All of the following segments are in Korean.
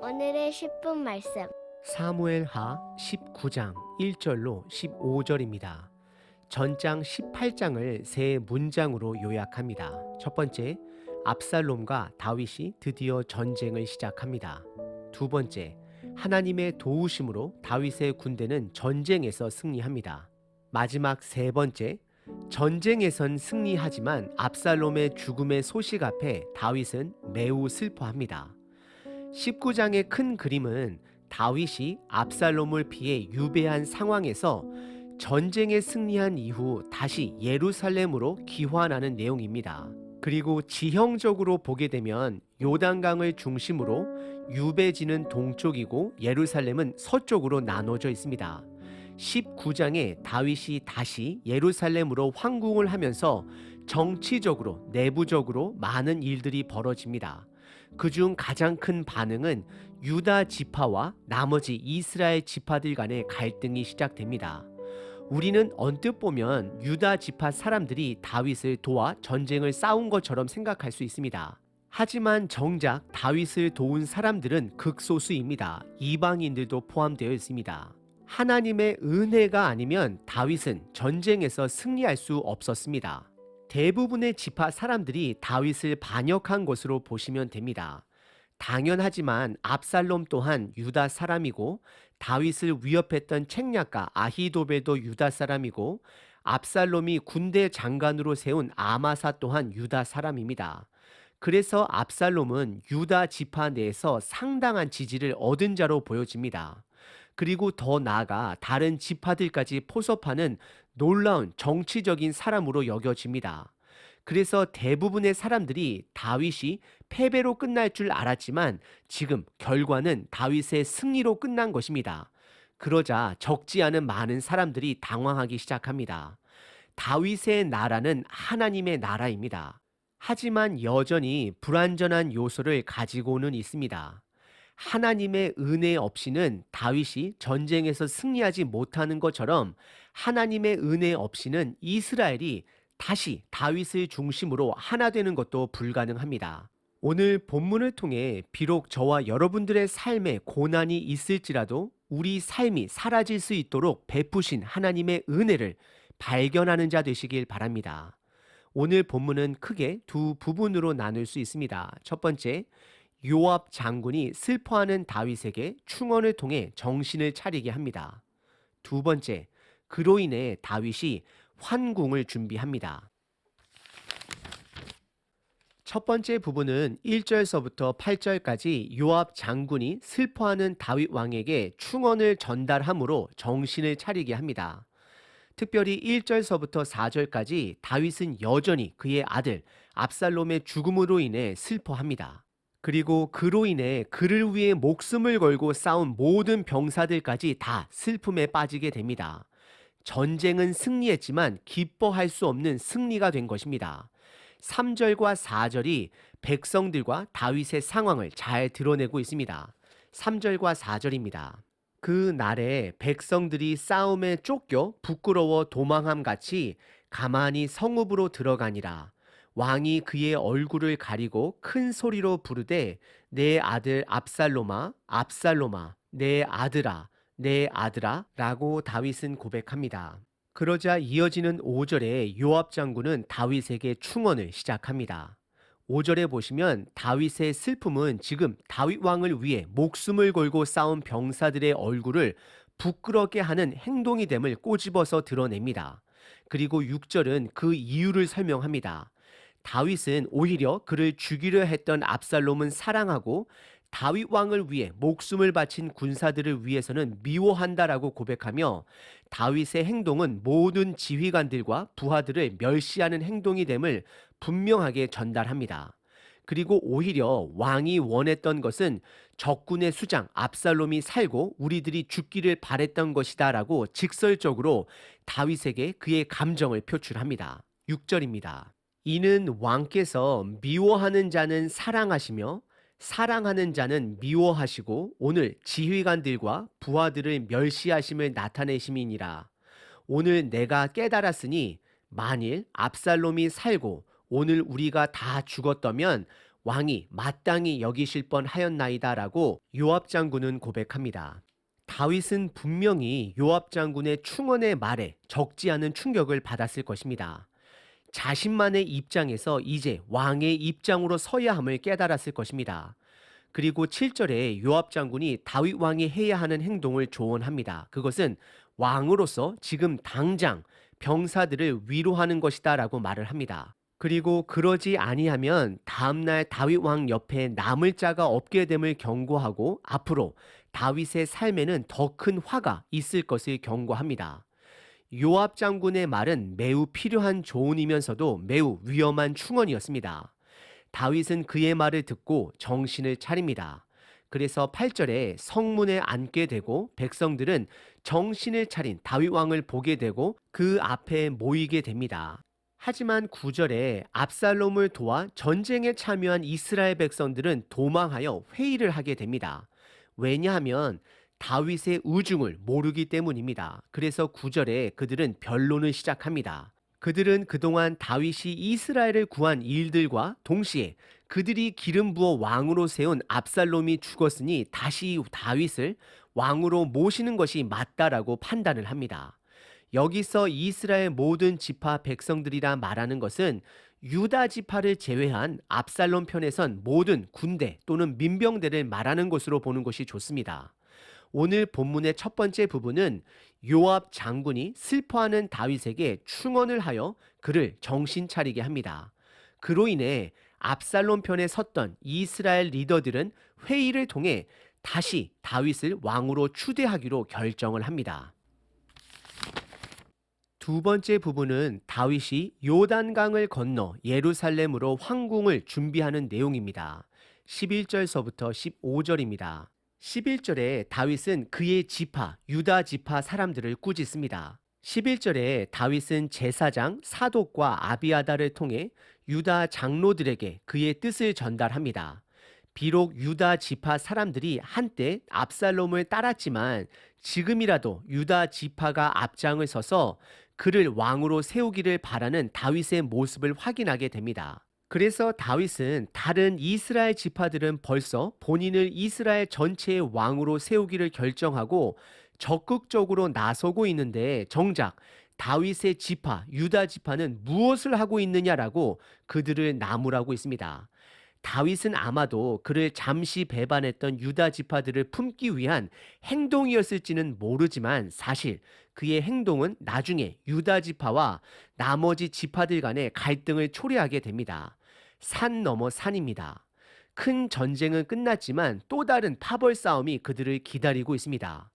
오늘의 10분 말씀. 사무엘하 19장 1절로 15절입니다. 전장 18장을 세 문장으로 요약합니다. 첫 번째, 압살롬과 다윗이 드디어 전쟁을 시작합니다. 두 번째, 하나님의 도우심으로 다윗의 군대는 전쟁에서 승리합니다. 마지막 세 번째, 전쟁에선 승리하지만 압살롬의 죽음의 소식 앞에 다윗은 매우 슬퍼합니다. 19장의 큰 그림은 다윗이 압살롬을 피해 유배한 상황에서 전쟁에 승리한 이후 다시 예루살렘으로 귀환하는 내용입니다. 그리고 지형적으로 보게 되면 요단강을 중심으로 유배지는 동쪽이고 예루살렘은 서쪽으로 나눠져 있습니다. 19장에 다윗이 다시 예루살렘으로 황궁을 하면서 정치적으로 내부적으로 많은 일들이 벌어집니다. 그중 가장 큰 반응은 유다 지파와 나머지 이스라엘 지파들 간의 갈등이 시작됩니다. 우리는 언뜻 보면 유다 지파 사람들이 다윗을 도와 전쟁을 싸운 것처럼 생각할 수 있습니다. 하지만 정작 다윗을 도운 사람들은 극소수입니다. 이방인들도 포함되어 있습니다. 하나님의 은혜가 아니면 다윗은 전쟁에서 승리할 수 없었습니다. 대부분의 지파 사람들이 다윗을 반역한 것으로 보시면 됩니다. 당연하지만 압살롬 또한 유다 사람이고 다윗을 위협했던 책략가 아히도벨도 유다 사람이고 압살롬이 군대 장관으로 세운 아마사 또한 유다 사람입니다. 그래서 압살롬은 유다 지파 내에서 상당한 지지를 얻은 자로 보여집니다. 그리고 더 나아가 다른 지파들까지 포섭하는 놀라운 정치적인 사람으로 여겨집니다. 그래서 대부분의 사람들이 다윗이 패배로 끝날 줄 알았지만 지금 결과는 다윗의 승리로 끝난 것입니다. 그러자 적지 않은 많은 사람들이 당황하기 시작합니다. 다윗의 나라는 하나님의 나라입니다. 하지만 여전히 불완전한 요소를 가지고는 있습니다. 하나님의 은혜 없이는 다윗이 전쟁에서 승리하지 못하는 것처럼 하나님의 은혜 없이는 이스라엘이 다시 다윗을 중심으로 하나 되는 것도 불가능합니다. 오늘 본문을 통해 비록 저와 여러분들의 삶에 고난이 있을지라도 우리 삶이 사라질 수 있도록 베푸신 하나님의 은혜를 발견하는 자 되시길 바랍니다. 오늘 본문은 크게 두 부분으로 나눌 수 있습니다. 첫 번째, 요압 장군이 슬퍼하는 다윗에게 충언을 통해 정신을 차리게 합니다. 두 번째, 그로 인해 다윗이 환궁을 준비합니다. 첫 번째 부분은 1절서부터 8절까지 요압 장군이 슬퍼하는 다윗 왕에게 충언을 전달함으로 정신을 차리게 합니다. 특별히 1절서부터 4절까지 다윗은 여전히 그의 아들 압살롬의 죽음으로 인해 슬퍼합니다. 그리고 그로 인해 그를 위해 목숨을 걸고 싸운 모든 병사들까지 다 슬픔에 빠지게 됩니다. 전쟁은 승리했지만 기뻐할 수 없는 승리가 된 것입니다. 3절과 4절이 백성들과 다윗의 상황을 잘 드러내고 있습니다. 3절과 4절입니다. 그 날에 백성들이 싸움에 쫓겨 부끄러워 도망함 같이 가만히 성읍으로 들어가니라. 왕이 그의 얼굴을 가리고 큰 소리로 부르되 내 아들 압살롬아 압살롬아 내 아들아 내 아들아 라고 다윗은 고백합니다. 그러자 이어지는 5절에 요압 장군은 다윗에게 충언을 시작합니다. 5절에 보시면 다윗의 슬픔은 지금 다윗 왕을 위해 목숨을 걸고 싸운 병사들의 얼굴을 부끄럽게 하는 행동이 됨을 꼬집어서 드러냅니다. 그리고 6절은 그 이유를 설명합니다. 다윗은 오히려 그를 죽이려 했던 압살롬은 사랑하고 다윗 왕을 위해 목숨을 바친 군사들을 위해서는 미워한다라고 고백하며 다윗의 행동은 모든 지휘관들과 부하들을 멸시하는 행동이 됨을 분명하게 전달합니다. 그리고 오히려 왕이 원했던 것은 적군의 수장 압살롬이 살고 우리들이 죽기를 바랬던 것이다 라고 직설적으로 다윗에게 그의 감정을 표출합니다. 6절입니다. 이는 왕께서 미워하는 자는 사랑하시며 사랑하는 자는 미워하시고 오늘 지휘관들과 부하들을 멸시하심을 나타내심이니라. 오늘 내가 깨달았으니 만일 압살롬이 살고 오늘 우리가 다 죽었다면 왕이 마땅히 여기실 뻔하였나이다라고 요압 장군은 고백합니다. 다윗은 분명히 요압 장군의 충언의 말에 적지 않은 충격을 받았을 것입니다. 자신만의 입장에서 이제 왕의 입장으로 서야 함을 깨달았을 것입니다. 그리고 7절에 요압 장군이 다윗 왕이 해야 하는 행동을 조언합니다. 그것은 왕으로서 지금 당장 병사들을 위로하는 것이다 라고 말을 합니다. 그리고 그러지 아니하면 다음날 다윗 왕 옆에 남을 자가 없게 됨을 경고하고 앞으로 다윗의 삶에는 더 큰 화가 있을 것을 경고합니다. 요압 장군의 말은 매우 필요한 조언이면서도 매우 위험한 충언이었습니다. 다윗은 그의 말을 듣고 정신을 차립니다. 그래서 8절에 성문에 앉게 되고 백성들은 정신을 차린 다윗 왕을 보게 되고 그 앞에 모이게 됩니다. 하지만 9절에 압살롬을 도와 전쟁에 참여한 이스라엘 백성들은 도망하여 회의를 하게 됩니다. 왜냐하면 다윗의 의중을 모르기 때문입니다. 그래서 9절에 그들은 변론을 시작합니다. 그들은 그동안 다윗이 이스라엘을 구한 일들과 동시에 그들이 기름 부어 왕으로 세운 압살롬이 죽었으니 다시 다윗을 왕으로 모시는 것이 맞다라고 판단을 합니다. 여기서 이스라엘 모든 지파 백성들이라 말하는 것은 유다 지파를 제외한 압살롬 편에선 모든 군대 또는 민병대를 말하는 것으로 보는 것이 좋습니다. 오늘 본문의 첫 번째 부분은 요압 장군이 슬퍼하는 다윗에게 충언을 하여 그를 정신 차리게 합니다. 그로 인해 압살롬 편에 섰던 이스라엘 리더들은 회의를 통해 다시 다윗을 왕으로 추대하기로 결정을 합니다. 두 번째 부분은 다윗이 요단강을 건너 예루살렘으로 황궁을 준비하는 내용입니다. 11절서부터 15절입니다. 11절에 다윗은 그의 지파, 유다 지파 사람들을 꾸짖습니다. 11절에 다윗은 제사장 사독과 아비아다를 통해 유다 장로들에게 그의 뜻을 전달합니다. 비록 유다 지파 사람들이 한때 압살롬을 따랐지만 지금이라도 유다 지파가 앞장을 서서 그를 왕으로 세우기를 바라는 다윗의 모습을 확인하게 됩니다. 그래서 다윗은 다른 이스라엘 지파들은 벌써 본인을 이스라엘 전체의 왕으로 세우기를 결정하고 적극적으로 나서고 있는데 정작 다윗의 지파, 유다 지파는 무엇을 하고 있느냐라고 그들을 나무라고 있습니다. 다윗은 아마도 그를 잠시 배반했던 유다 지파들을 품기 위한 행동이었을지는 모르지만 사실 그의 행동은 나중에 유다 지파와 나머지 지파들 간의 갈등을 초래하게 됩니다. 산 넘어 산입니다. 큰 전쟁은 끝났지만 또 다른 파벌 싸움이 그들을 기다리고 있습니다.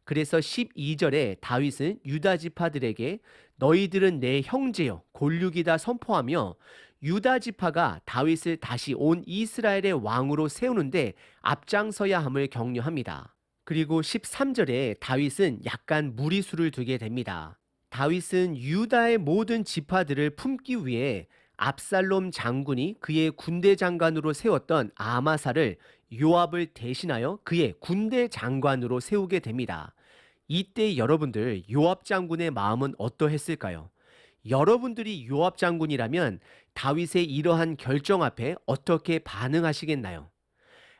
그래서 12절에 다윗은 유다 지파들에게 너희들은 내 형제요 골육이다 선포하며 유다 지파가 다윗을 다시 온 이스라엘의 왕으로 세우는데 앞장서야 함을 격려합니다. 그리고 13절에 다윗은 약간 무리수를 두게 됩니다. 다윗은 유다의 모든 지파들을 품기 위해 압살롬 장군이 그의 군대 장관으로 세웠던 아마사를 요압을 대신하여 그의 군대 장관으로 세우게 됩니다. 이때 여러분들 요압 장군의 마음은 어떠했을까요? 여러분들이 요압 장군이라면 다윗의 이러한 결정 앞에 어떻게 반응하시겠나요?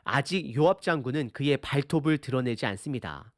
아직 요압 장군은 그의 발톱을 드러내지 않습니다.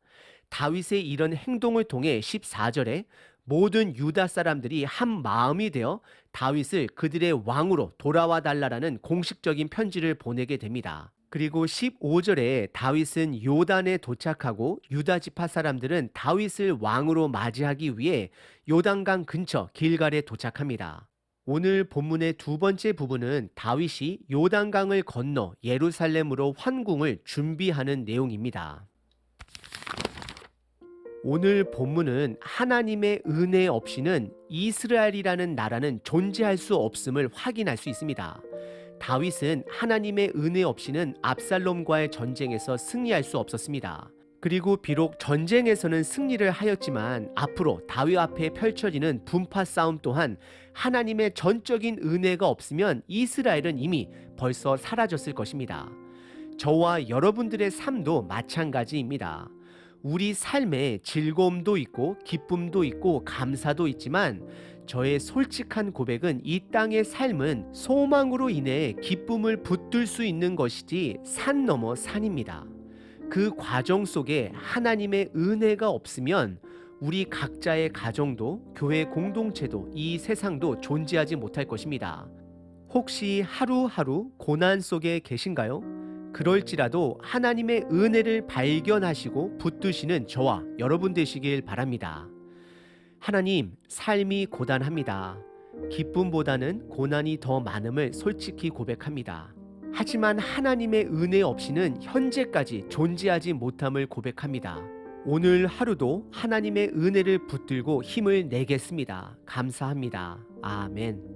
다윗의 이런 행동을 통해 14절에 모든 유다 사람들이 한 마음이 되어 다윗을 그들의 왕으로 돌아와 달라라는 공식적인 편지를 보내게 됩니다. 그리고 15절에 다윗은 요단에 도착하고 유다 지파 사람들은 다윗을 왕으로 맞이하기 위해 요단강 근처 길갈에 도착합니다. 오늘 본문의 두 번째 부분은 다윗이 요단강을 건너 예루살렘으로 환궁을 준비하는 내용입니다. 오늘 본문은 하나님의 은혜 없이는 이스라엘이라는 나라는 존재할 수 없음을 확인할 수 있습니다. 다윗은 하나님의 은혜 없이는 압살롬과의 전쟁에서 승리할 수 없었습니다. 그리고 비록 전쟁에서는 승리를 하였지만 앞으로 다윗 앞에 펼쳐지는 분파 싸움 또한 하나님의 전적인 은혜가 없으면 이스라엘은 이미 벌써 사라졌을 것입니다. 저와 여러분들의 삶도 마찬가지입니다. 우리 삶에 즐거움도 있고 기쁨도 있고 감사도 있지만 저의 솔직한 고백은 이 땅의 삶은 소망으로 인해 기쁨을 붙들 수 있는 것이지 산 넘어 산입니다. 그 과정 속에 하나님의 은혜가 없으면 우리 각자의 가정도, 교회 공동체도, 이 세상도 존재하지 못할 것입니다. 혹시 하루하루 고난 속에 계신가요? 그럴지라도 하나님의 은혜를 발견하시고 붙드시는 저와 여러분 되시길 바랍니다. 하나님, 삶이 고단합니다. 기쁨보다는 고난이 더 많음을 솔직히 고백합니다. 하지만 하나님의 은혜 없이는 현재까지 존재하지 못함을 고백합니다. 오늘 하루도 하나님의 은혜를 붙들고 힘을 내겠습니다. 감사합니다. 아멘.